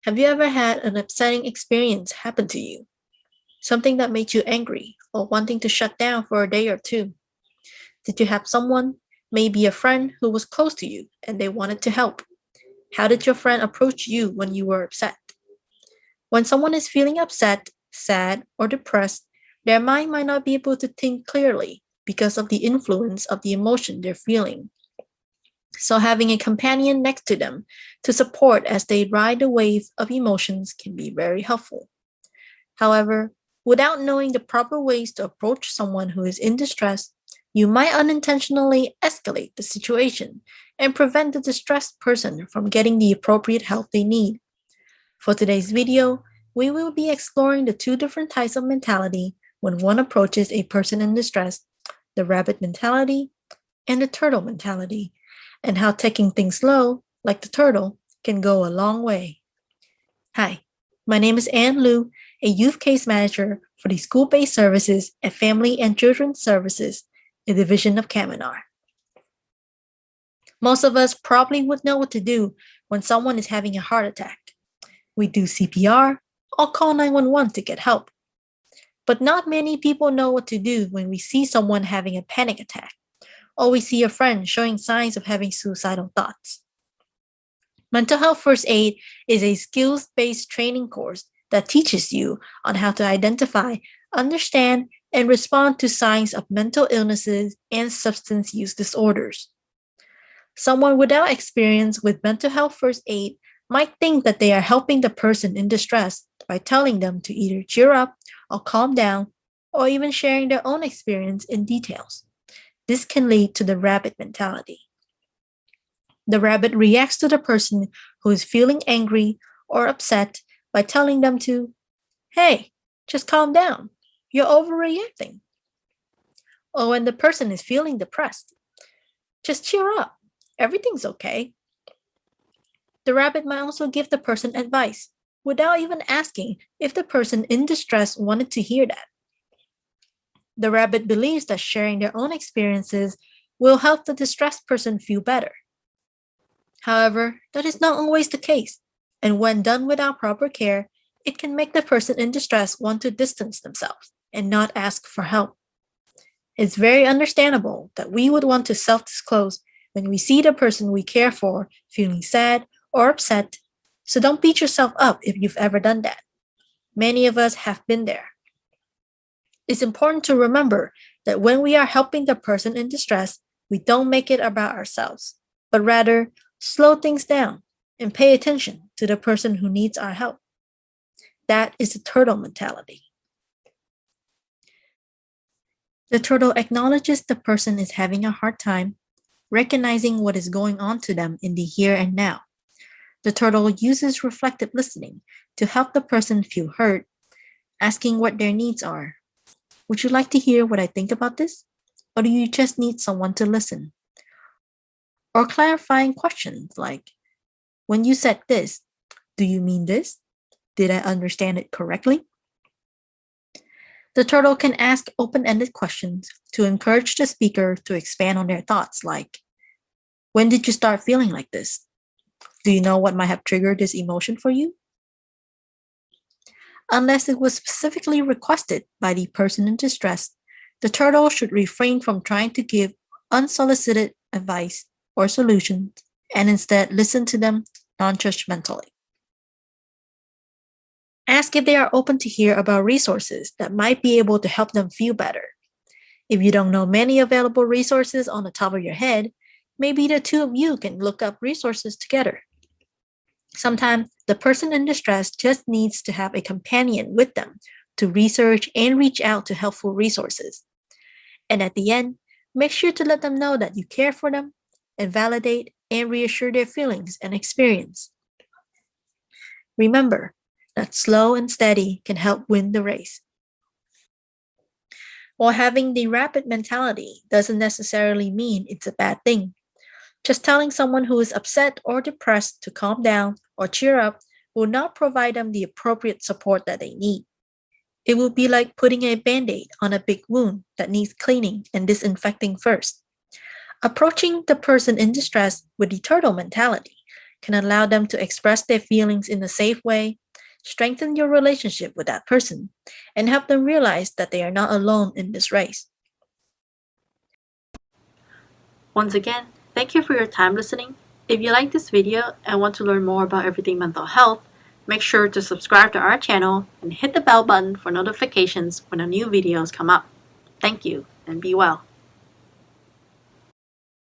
Have you ever had an upsetting experience happen to you? Something that made you angry or wanting to shut down for a day or two? Did you have someone, maybe a friend, who was close to you and they wanted to help? How did your friend approach you when you were upset? When someone is feeling upset, sad, or depressed, their mind might not be able to think clearly because of the influence of the emotion they're feeling. So, having a companion next to them to support as they ride the wave of emotions can be very helpful. However, without knowing the proper ways to approach someone who is in distress, you might unintentionally escalate the situation and prevent the distressed person from getting the appropriate help they need. For today's video, we will be exploring the two different types of mentality when one approaches a person in distress, the rabbit mentality and the turtle mentality, and how taking things slow, like the turtle, can go a long way. Hi, my name is Anh Luu, a youth case manager for the school-based services at Family and Children's Services, a division of Caminar. Most of us probably would know what to do when someone is having a heart attack. We do CPR or call 911 to get help. But not many people know what to do when we see someone having a panic attack, or we see a friend showing signs of having suicidal thoughts. Mental health first aid is a skills-based training course that teaches you on how to identify, understand, and respond to signs of mental illnesses and substance use disorders. Someone without experience with mental health first aid might think that they are helping the person in distress by telling them to either cheer up or calm down, or even sharing their own experience in details. This can lead to the rabbit mentality. The rabbit reacts to the person who is feeling angry or upset by telling them to, "Hey, just calm down. You're overreacting." Or when the person is feeling depressed, "Just cheer up. Everything's okay." The rabbit might also give the person advice without even asking if the person in distress wanted to hear that. The rabbit believes that sharing their own experiences will help the distressed person feel better. However, that is not always the case, and when done without proper care, it can make the person in distress want to distance themselves and not ask for help. It's very understandable that we would want to self-disclose when we see the person we care for feeling sad or upset, so don't beat yourself up if you've ever done that. Many of us have been there. It's important to remember that when we are helping the person in distress, we don't make it about ourselves, but rather slow things down and pay attention to the person who needs our help. That is the turtle mentality. The turtle acknowledges the person is having a hard time, recognizing what is going on to them in the here and now. The turtle uses reflective listening to help the person feel heard, asking what their needs are. "Would you like to hear what I think about this? Or do you just need someone to listen?" Or clarifying questions like, "When you said this, do you mean this? Did I understand it correctly?" The turtle can ask open-ended questions to encourage the speaker to expand on their thoughts like, "When did you start feeling like this? Do you know what might have triggered this emotion for you?" Unless it was specifically requested by the person in distress, the turtle should refrain from trying to give unsolicited advice or solutions and instead listen to them non-judgmentally. Ask if they are open to hear about resources that might be able to help them feel better. If you don't know many available resources on the top of your head, maybe the two of you can look up resources together. Sometimes the person in distress just needs to have a companion with them to research and reach out to helpful resources. And at the end, make sure to let them know that you care for them and validate and reassure their feelings and experience. Remember that slow and steady can help win the race. While having the rabbit mentality doesn't necessarily mean it's a bad thing. Just telling someone who is upset or depressed to calm down or cheer up will not provide them the appropriate support that they need. It will be like putting a band-aid on a big wound that needs cleaning and disinfecting first. Approaching the person in distress with the turtle mentality can allow them to express their feelings in a safe way, strengthen your relationship with that person, and help them realize that they are not alone in this race. Once again, thank you for your time listening. If you like this video and want to learn more about everything mental health, make sure to subscribe to our channel and hit the bell button for notifications when our new videos come up. Thank you and be well.